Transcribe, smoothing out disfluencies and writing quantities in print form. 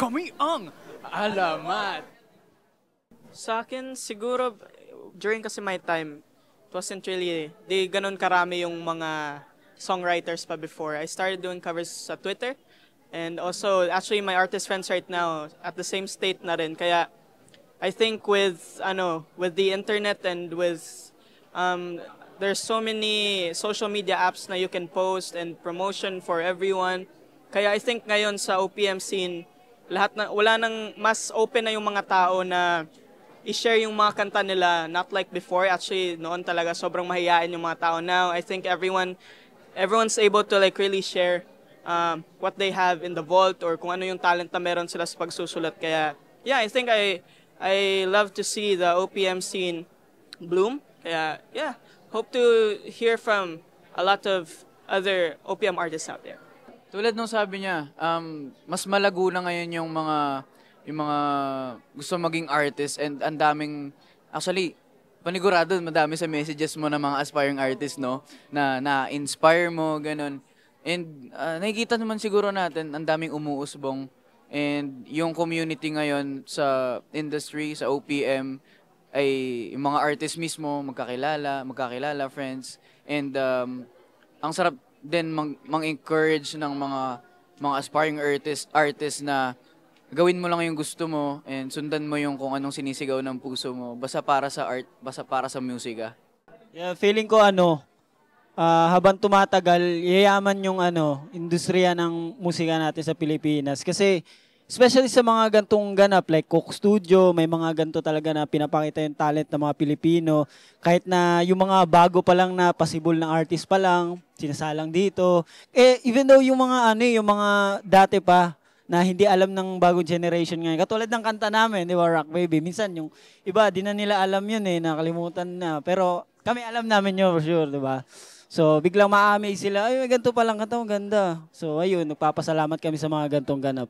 Kami ang alamat. Sa akin, siguro, during kasi my time, it wasn't really, di ganun karami yung mga songwriters pa before. I started doing covers sa Twitter. And also, actually, my artist friends right now, at the same state na rin. Kaya, I think with the internet and with, there's so many social media apps na you can post and promotion for everyone. Kaya I think ngayon sa OPM scene, wala nang mas open na yung mga tao na i-share yung mga kanta nila, not like before. Actually, noon talaga sobrang mahiyain yung mga tao. Now, I think everyone's able to like really share what they have in the vault or kung ano yung talent na meron sila sa pagsusulat. Kaya, yeah, I think I love to see the OPM scene bloom. Kaya, yeah, hope to hear from a lot of other OPM artists out there. Tulad nung sabi niya, mas malago na ngayon yung mga gusto maging artist and ang daming, actually, panigurado, madami sa messages mo ng mga aspiring artists, no? Na-inspire mo, ganun. And nakikita naman siguro natin, ang daming umuusbong. And yung community ngayon sa industry, sa OPM, ay yung mga artists mismo, magkakilala, friends. And ang sarap din mang-encourage ng mga aspiring artists na gawin mo lang yung gusto mo and sundan mo yung kung anong sinisigaw ng puso mo. Basta para sa art, basta para sa musika. Yeah, feeling ko habang tumatagal, yayaman yung industriya ng musika natin sa Pilipinas. Kasi especially sa mga gantong ganap like Coke Studio, may mga ganto talaga na pinapakita yung talent ng mga Pilipino. Kahit na yung mga bago pa lang na possible ng artist pa lang, sinasalang dito. Even though yung mga dati pa, na hindi alam ng bagong generation ngayon. Katulad ng kanta namin, di ba, Rock Baby. Minsan yung iba, di na nila alam yun nakalimutan na. Pero kami alam namin yun for sure, di ba? So, biglang ma-amaze sila, ay, ganito palang kanta, ganda. So, ayun, nagpapasalamat kami sa mga gantong ganap.